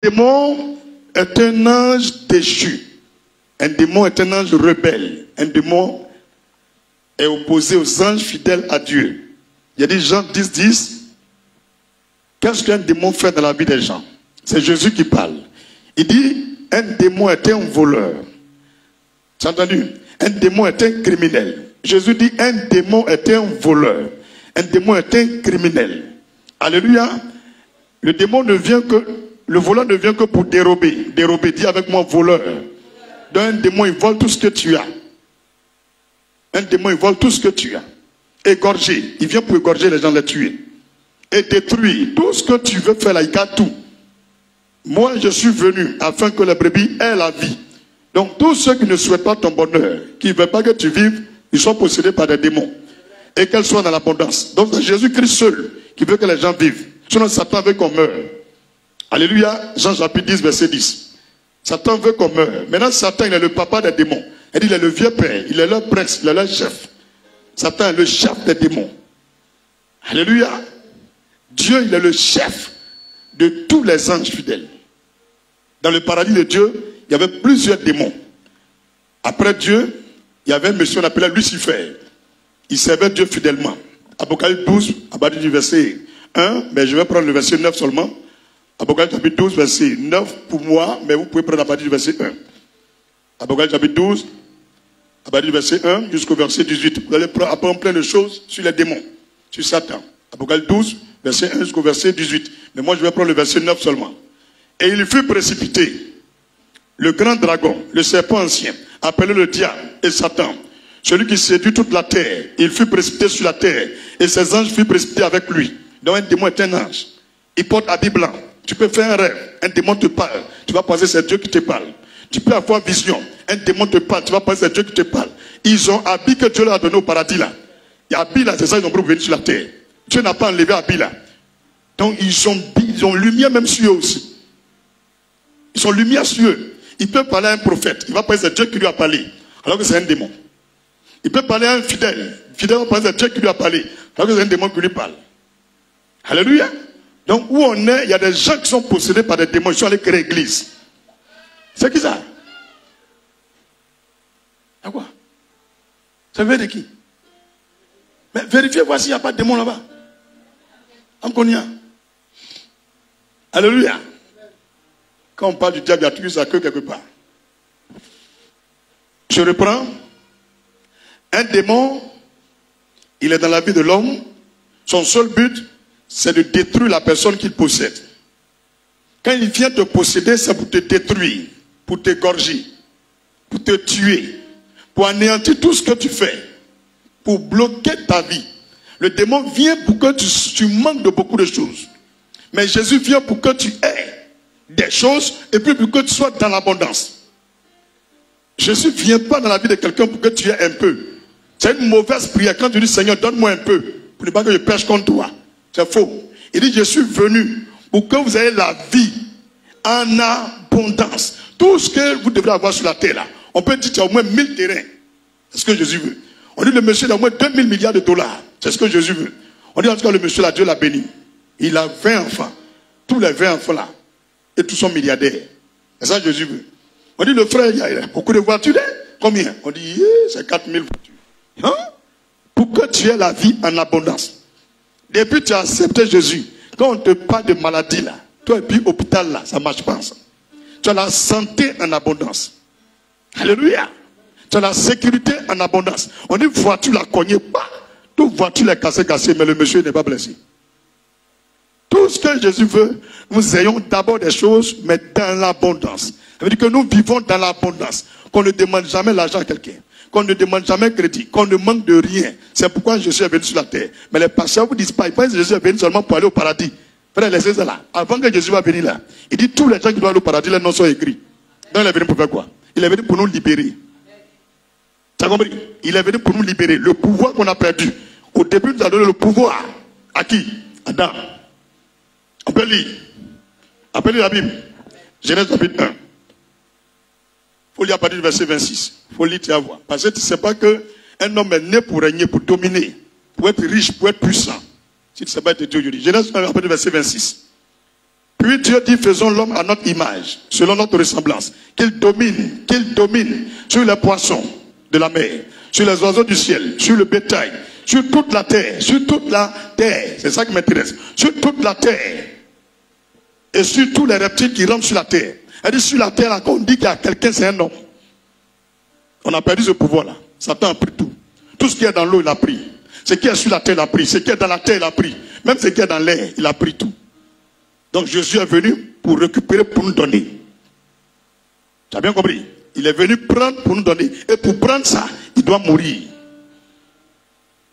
démon est un ange déchu. Un démon est un ange rebelle. Un démon est opposé aux anges fidèles à Dieu. Il y a dit Jean 10, 10. Qu'est-ce qu'un démon fait dans la vie des gens? C'est Jésus qui parle. Il dit, un démon est un voleur. Tu as entendu? Un démon est un criminel. Jésus dit, un démon est un voleur. Un démon est un criminel. Alléluia. Le démon ne vient que, le voleur ne vient que pour dérober. Dérober, dis avec moi, voleur. Donc un démon, il vole tout ce que tu as. Un démon, il vole tout ce que tu as. Égorger. Il vient pour égorger les gens, les tuer. Et détruire. Tout ce que tu veux faire là, il garde tout. Moi, je suis venu afin que les brebis aient la vie. Donc, tous ceux qui ne souhaitent pas ton bonheur, qui ne veulent pas que tu vives, ils sont possédés par des démons. Et qu'elles soient dans l'abondance. Donc, c'est Jésus-Christ seul qui veut que les gens vivent. Sinon, Satan veut qu'on meure. Alléluia. Jean chapitre 10, verset 10. Satan veut qu'on meure. Maintenant, Satan, il est le papa des démons. Il est le vieux père. Il est leur prince. Il est leur chef. Satan est le chef des démons. Alléluia. Dieu, il est le chef de tous les anges fidèles. Dans le paradis de Dieu, il y avait plusieurs démons. Après Dieu, il y avait un monsieur qu'on appelait Lucifer. Il servait Dieu fidèlement. Apocalypse 12, à partir du verset 1, mais je vais prendre le verset 9 seulement. Apocalypse chapitre 12, verset 9 pour moi, mais vous pouvez prendre à partir du verset 1. Apocalypse chapitre 12, à partir du verset 1 jusqu'au verset 18. Vous allez apprendre plein de choses sur les démons, sur Satan. Apocalypse 12, verset 1 jusqu'au verset 18. Mais moi je vais prendre le verset 9 seulement. Et il fut précipité, le grand dragon, le serpent ancien, appelé le diable et Satan, celui qui séduit toute la terre. Il fut précipité sur la terre et ses anges furent précipités avec lui. Donc un démon est un ange. Il porte habit blanc. Tu peux faire un rêve, un démon te parle, tu vas penser c'est Dieu qui te parle. Tu peux avoir vision, un démon te parle, tu vas penser c'est Dieu qui te parle. Ils ont habit que Dieu leur a donné au paradis là. Et habit là, c'est ça ils ont pris pour venir sur la terre. Dieu n'a pas enlevé habit là. Donc ils ont lumière même sur eux aussi. Ils sont lumière sur eux. Il peut parler à un prophète, il va penser c'est Dieu qui lui a parlé, alors que c'est un démon. Il peut parler à un fidèle, fidèle va penser c'est Dieu qui lui a parlé, alors que c'est un démon qui lui parle. Alléluia. Donc où on est, il y a des gens qui sont possédés par des démons, ils sont allés créer l'église. C'est qui ça? À quoi? Ça veut dire qui? Mais vérifiez, voici, il n'y a pas de démon là-bas. Anconia. Alléluia. Quand on parle du diable, il y a toujours sa queue quelque part. Je reprends. Un démon, il est dans la vie de l'homme. Son seul but, c'est de détruire la personne qu'il possède. Quand il vient te posséder, c'est pour te détruire, pour t'égorger, pour te tuer, pour anéantir tout ce que tu fais, pour bloquer ta vie. Le démon vient pour que tu manques de beaucoup de choses. Mais Jésus vient pour que tu aies des choses et puis pour que tu sois dans l'abondance. Jésus ne vient pas dans la vie de quelqu'un pour que tu aies un peu. C'est une mauvaise prière quand tu dis Seigneur, donne-moi un peu, pour ne pas que je pêche contre toi. C'est faux. Il dit je suis venu pour que vous ayez la vie en abondance. Tout ce que vous devrez avoir sur la terre là. On peut dire qu'il y a au moins 1000 terrains. C'est ce que Jésus veut. On dit le monsieur a au moins 2000 milliards de dollars. C'est ce que Jésus veut. On dit en tout cas le monsieur là, Dieu l'a béni. Il a 20 enfants. Tous les 20 enfants là. Et tous sont milliardaires. C'est ça que Jésus veut. On dit le frère, il a beaucoup de voitures. Combien? On dit c'est 4000 voitures. Hein? Pour que tu aies la vie en abondance. Depuis que tu as accepté Jésus, quand on te parle de maladie là, toi et puis hôpital là, ça marche pas ça. Tu as la santé en abondance. Alléluia. Tu as la sécurité en abondance. On dit voiture la cognée pas. Toute voiture est cassée, mais le monsieur n'est pas blessé. Tout ce que Jésus veut, nous ayons d'abord des choses, mais dans l'abondance. Ça veut dire que nous vivons dans l'abondance. Qu'on ne demande jamais l'argent à quelqu'un. Qu'on ne demande jamais crédit. Qu'on ne manque de rien. C'est pourquoi Jésus est venu sur la terre. Mais les pasteurs vous disent pas. Ils pensent que Jésus est venu seulement pour aller au paradis. Frère, laissez ça là. Avant que Jésus va venir là, il dit tous les gens qui doivent aller au paradis, les noms sont écrits. Donc il est venu pour faire quoi? Il est venu pour nous libérer. Tu as compris? Il est venu pour nous libérer. Le pouvoir qu'on a perdu. Au début, nous a donné le pouvoir. À qui? Adam. On peut lire. On peut lire la Bible. Genèse chapitre 1. Il faut lire à partir du verset 26. Il faut lire, tu vas voir. Parce que tu ne sais pas qu'un homme est né pour régner, pour dominer, pour être riche, pour être puissant. Si tu ne sais pas être Dieu, je dis. Genèse 1, à partir du verset 26. Puis Dieu dit, faisons l'homme à notre image, selon notre ressemblance, qu'il domine sur les poissons de la mer, sur les oiseaux du ciel, sur le bétail, sur toute la terre, c'est ça qui m'intéresse, sur toute la terre, et sur tous les reptiles qui rampent sur la terre. Elle dit, sur la terre, là, quand on dit qu'il y a quelqu'un, c'est un homme. On a perdu ce pouvoir-là. Satan a pris tout. Tout ce qui est dans l'eau, il a pris. Ce qui est sur la terre, il a pris. Ce qui est dans la terre, il a pris. Même ce qui est dans l'air, il a pris tout. Donc Jésus est venu pour récupérer, pour nous donner. Tu as bien compris? Il est venu prendre pour nous donner. Et pour prendre ça, il doit mourir.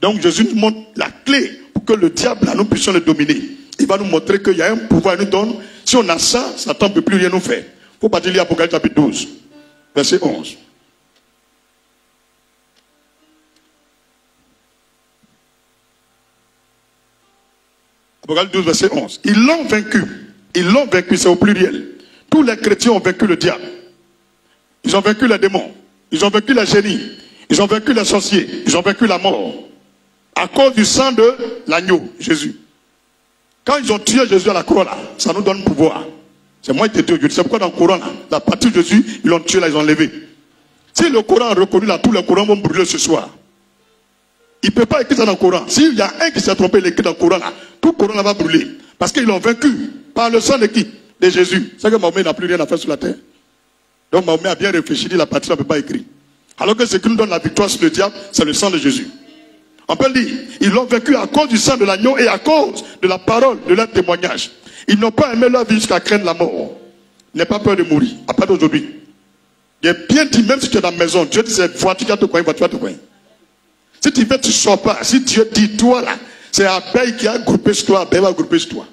Donc Jésus nous montre la clé pour que le diable, là, nous puissions le dominer. Il va nous montrer qu'il y a un pouvoir, il nous donne. Si on a ça, Satan ne peut plus rien nous faire. Il faut pas dire l'Apocalypse chapitre 12, verset 11. Apocalypse 12, verset 11. Ils l'ont vaincu. Ils l'ont vaincu, c'est au pluriel. Tous les chrétiens ont vaincu le diable. Ils ont vaincu les démons. Ils ont vaincu les génies. Ils ont vaincu les sorciers. Ils ont vaincu la mort. À cause du sang de l'agneau, Jésus. Quand ils ont tué Jésus à la croix, là, ça nous donne pouvoir. C'est moi qui te dis, c'est pourquoi dans le Coran, là, la partie de Jésus, ils l'ont tué là, ils l'ont levé. Si le Coran a reconnu là, tous les Corans vont brûler ce soir. Il ne peut pas écrire ça dans le Coran. S'il y a un qui s'est trompé, il écrit dans le Coran là, tout le Coran là va brûler. Parce qu'ils l'ont vaincu par le sang de qui? De Jésus. C'est que Mahomet n'a plus rien à faire sur la terre. Donc Mahomet a bien réfléchi, dit la partie là ne peut pas écrire. Alors que ce qui nous donne la victoire sur le diable, c'est le sang de Jésus. On peut le dire, ils l'ont vaincu à cause du sang de l'agneau et à cause de la parole, de leur témoignage. Ils n'ont pas aimé leur vie jusqu'à craindre la mort. N'aie pas peur de mourir, à part d'aujourd'hui. Il est bien dit, même si tu es dans la maison, Dieu dit, voiture, tu vas te coin, voiture, tu vas te coin. Si tu veux, tu ne sors pas. Si Dieu dit, toi là, c'est abeille qui a groupé sur toi, abeille va grouper sur toi.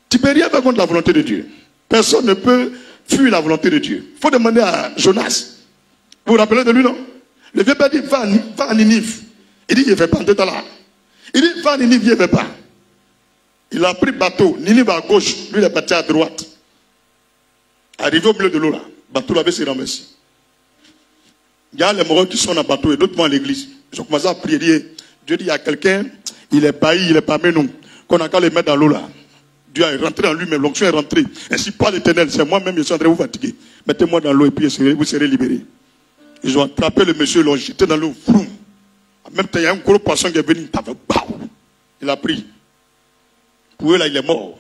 Tu ne peux rien faire contre la volonté de Dieu. Personne ne peut fuir la volonté de Dieu. Il faut demander à Jonas. Vous vous rappelez de lui, non? Le vieux père dit, va à Ninive. Il dit, je ne vais pas entrer là. Il dit, va à Ninive, il ne va pas. Il a pris bateau. Ninive à gauche, lui il est parti à droite. Arrivé au milieu de l'eau là, bateau l'avait se renversé. Il y a les morts qui sont dans le bateau et d'autres vont à l'église. Ils ont commencé à prier. Dieu dit, il y a quelqu'un, il est bailli, il est parmi nous. Qu'on a qu'à le mettre dans l'eau là. Dieu est rentré en lui-même, l'onction est rentrée. Ainsi pas l'Éternel, c'est moi-même, je suis en train de vous fatiguer. Mettez-moi dans l'eau et puis vous serez libérés. Ils ont attrapé le monsieur, ils l'ont jeté dans l'eau. En même temps, il y a un gros poisson qui est venu. Il a pris. Pour eux, là, il est mort.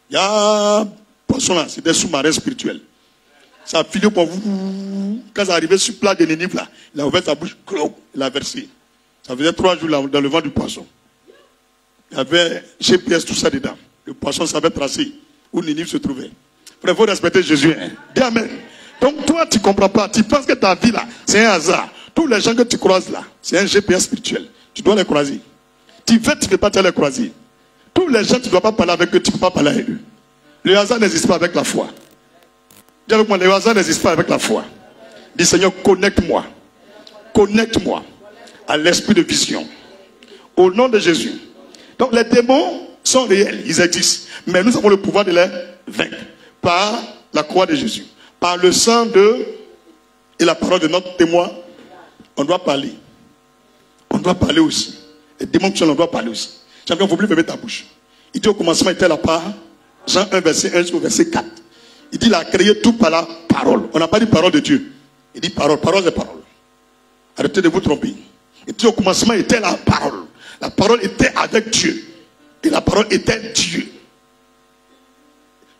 Il y a un poisson là, c'est des sous-marins spirituels. Ça a filé pour vous. Quand ça arrivait sur plat de Ninive, là, il a ouvert sa bouche, il a versé. Ça faisait 3 jours là, dans le vent du poisson. Il y avait GPS, tout ça dedans. Le poisson savait tracer où Ninive se trouvait. Il faut respecter Jésus. Hein. Dis amen. Donc toi, tu ne comprends pas. Tu penses que ta vie là, c'est un hasard. Tous les gens que tu croises là, c'est un GPS spirituel. Tu dois les croiser. Tu veux, tu ne peux pas te les croiser. Tous les gens, tu ne dois pas parler avec eux, tu ne peux pas parler avec eux. Le hasard n'existe pas avec la foi. Dis avec moi, le hasard n'existe pas avec la foi. Dis Seigneur, connecte-moi. Connecte-moi à l'esprit de vision. Au nom de Jésus. Donc les démons sont réels, ils existent. Mais nous avons le pouvoir de les vaincre. Par la croix de Jésus. Par le sang et la parole de notre témoin. On doit parler. On doit parler aussi. Les démons qui sont là, on doit parler aussi. Chacun, il ne faut plus fermer ta bouche. Il dit au commencement, il était la part. Jean 1, verset 1 au verset 4. Il dit, il a créé tout par la parole. On n'a pas dit parole de Dieu. Il dit parole, parole est parole. Arrêtez de vous tromper. Il dit au commencement, il était la parole. La parole était avec Dieu. Et la parole était Dieu.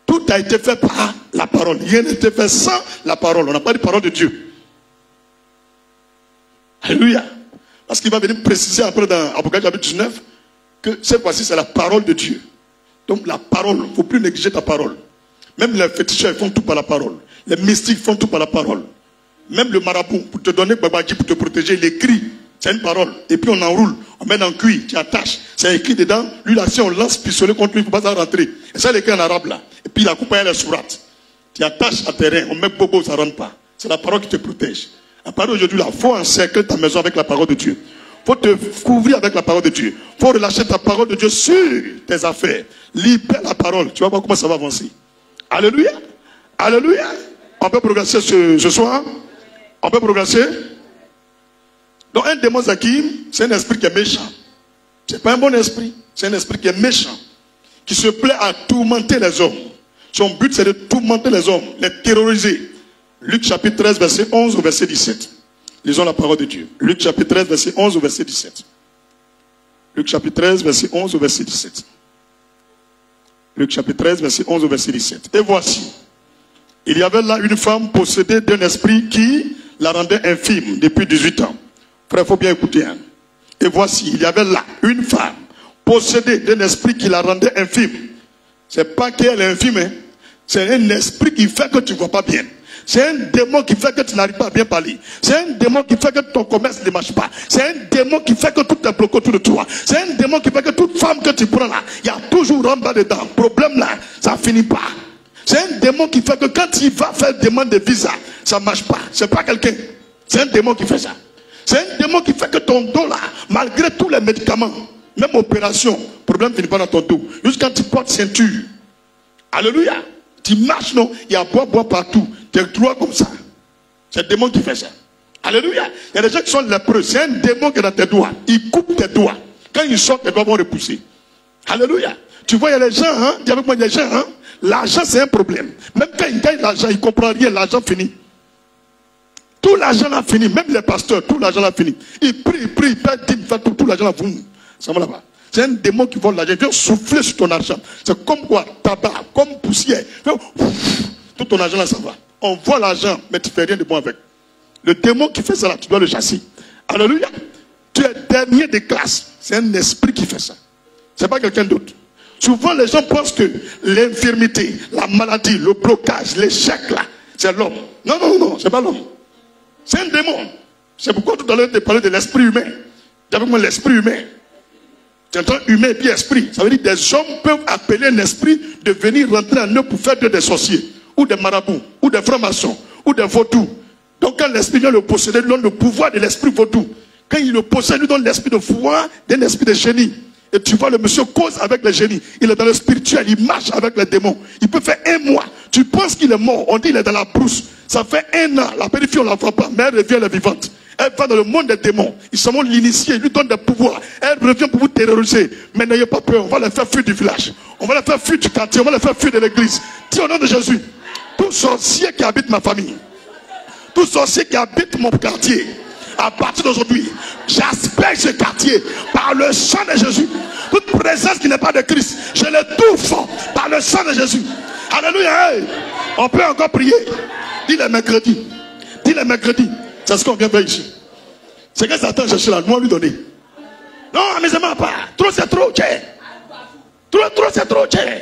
Tout a été fait par la parole. Rien n'a été fait sans la parole. On n'a pas dit parole de Dieu. Alléluia. Parce qu'il va venir préciser après dans Apocalypse chapitre 19 que cette fois-ci c'est la parole de Dieu. Donc la parole, il ne faut plus négliger ta parole. Même les féticheurs font tout par la parole. Les mystiques font tout par la parole. Même le marabout, pour te donner Babadji, pour te protéger, il écrit. C'est une parole. Et puis on enroule, on met dans le cuir, tu attaches. C'est écrit dedans. Lui là, si on lance pistolet contre lui, il ne faut pas ça rentrer. Et ça, il écrit en arabe là. Et puis la coupe à elle est sourate. Tu attaches à terrain, on met bobo, ça ne rentre pas. C'est la parole qui te protège. À partir d'aujourd'hui, il faut encercler ta maison avec la parole de Dieu. Il faut te couvrir avec la parole de Dieu. Il faut relâcher ta parole de Dieu sur tes affaires. Libère la parole. Tu vas voir comment ça va avancer. Alléluia. Alléluia. On peut progresser ce soir. On peut progresser. Donc un démon Zakim, c'est un esprit qui est méchant. Ce n'est pas un bon esprit. C'est un esprit qui est méchant. Qui se plaît à tourmenter les hommes. Son but, c'est de tourmenter les hommes, les terroriser. Luc chapitre 13, verset 11 au verset 17. Lisons la parole de Dieu. Luc chapitre 13, verset 11 au verset 17. Luc chapitre 13, verset 11 au verset 17. Luc chapitre 13, verset 11 au verset 17. Et voici, il y avait là une femme possédée d'un esprit qui la rendait infime depuis 18 ans. Frère, il faut bien écouter. Hein. Et voici, il y avait là une femme possédée d'un esprit qui la rendait infime. C'est pas qu'elle est infime, hein. C'est un esprit qui fait que tu ne vois pas bien. C'est un démon qui fait que tu n'arrives pas à bien parler. C'est un démon qui fait que ton commerce ne marche pas. C'est un démon qui fait que tout est bloqué autour de toi. C'est un démon qui fait que toute femme que tu prends là, il y a toujours en bas dedans. Problème là, ça finit pas. C'est un démon qui fait que quand il va faire demande de visa, ça ne marche pas. C'est pas quelqu'un. C'est un démon qui fait ça. C'est un démon qui fait que ton dos là, malgré tous les médicaments, même opération, le problème ne finit pas dans ton dos. Juste quand tu portes ceinture. Alléluia. Tu marches, non? Il y a bois partout. Tu es droit comme ça. C'est le démon qui fait ça. Alléluia. Il y a des gens qui sont lépreux. C'est un démon qui est dans tes doigts. Il coupe tes doigts. Quand il sort, tes doigts vont repousser. Alléluia. Tu vois, il y a des gens, hein? Dis avec moi, il y a des gens, hein? L'argent, c'est un problème. Même quand ils gagnent l'argent, ils ne comprennent rien. L'argent finit. Tout l'argent là fini. Même les pasteurs, tout l'argent là fini. Ils prient, ils perdent, ils tout l'argent là. Ça va là-bas. C'est un démon qui vole l'argent. Il vient souffler sur ton argent. C'est comme quoi? Tabac, comme poussière. Tout ton argent là, ça va. On voit l'argent, mais tu ne fais rien de bon avec. Le démon qui fait ça là, tu dois le chasser. Alléluia. Tu es dernier de classe. C'est un esprit qui fait ça. Ce n'est pas quelqu'un d'autre. Souvent, les gens pensent que l'infirmité, la maladie, le blocage, l'échec là, c'est l'homme. Non, non, non, c'est pas l'homme. C'est un démon. C'est pourquoi tout à l'heure, tu parlais de l'esprit humain. Dis avec moi l'esprit humain. Tu entends humain et puis esprit. Ça veut dire que des hommes peuvent appeler un esprit de venir rentrer en eux pour faire des sorciers, ou des marabouts, ou des francs-maçons, ou des vaudous. Donc quand l'esprit vient le posséder, il donne le pouvoir de l'esprit vaudou. Quand il le possède, il lui donne l'esprit de foi, d'un esprit de génie. Et tu vois, le monsieur cause avec les génies. Il est dans le spirituel, il marche avec les démons. Il peut faire un mois. Tu penses qu'il est mort, on dit qu'il est dans la brousse. Ça fait 1 an, la périphérie on ne la voit pas, mais elle revient, elle est vivante. Elle va dans le monde des démons. Ils sont l'initié, il lui donne des pouvoirs. Elle revient pour vous terroriser. Mais n'ayez pas peur, on va les faire fuir du village. On va les faire fuir du quartier, on va les faire fuir de l'église. Dis au nom de Jésus, tout sorcier qui habite ma famille, tout sorcier qui habite mon quartier, à partir d'aujourd'hui, j'aspecte ce quartier par le sang de Jésus. Toute présence qui n'est pas de Christ, je l'étouffe par le sang de Jésus. Alléluia. Hey. On peut encore prier. Dis les mercredis. Dis les mercredis. C'est ce qu'on vient faire ici. C'est que Satan cherche là, nous on lui donner. Non, amusez-moi pas. Trop c'est trop, tiens. Trop c'est trop, tiens.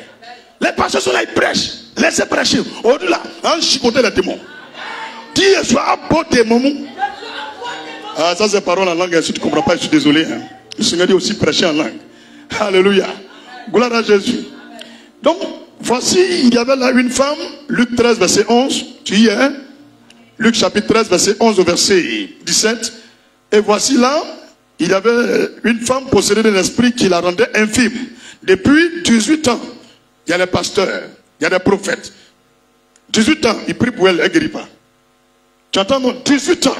Les pasteurs sont là, ils prêchent. Laissez prêcher. Au-delà, on chicote les démons. Dis, je suis un beau démon. Ah, ça c'est parole en langue. Si tu ne comprends pas, je suis désolé. Hein. Le Seigneur dit aussi prêcher en langue. Alléluia. Gloire à Jésus. Donc, voici, il y avait là une femme, Luc 13, verset 11. Tu y es, hein? Luc chapitre 13, verset 11 au verset 17. Et voici là, il y avait une femme possédée d'un esprit qui la rendait infime. Depuis 18 ans, il y a des pasteurs, il y a des prophètes. 18 ans, ils prient pour elle, elle ne guérit pas. Tu entends, non? 18 ans.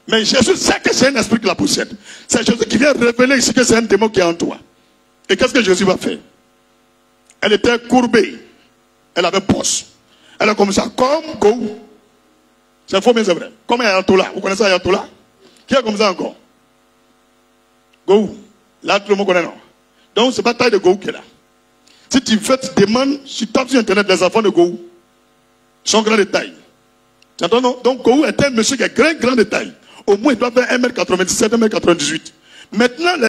Mais Jésus sait que c'est un esprit qui la possède. C'est Jésus qui vient révéler ici que c'est un démon qui est en toi. Et qu'est-ce que Jésus va faire? Elle était courbée. Elle avait poste. Elle est comme ça, comme Gou. C'est faux, mais c'est vrai. Comme Ayatollah. Vous connaissez Ayatollah? Qui est comme ça encore? Gou. Là, tout le monde connaît, non? Donc, c'est pas taille de Gou qui est là. Si tu fais, tu demandes, tu tapes sur Internet les enfants de Gou. Ils sont grands de taille. Tu entends, non? Donc, Gou est un monsieur qui est grand de taille. Au moins, il doit faire 1m97, 1m98. Maintenant,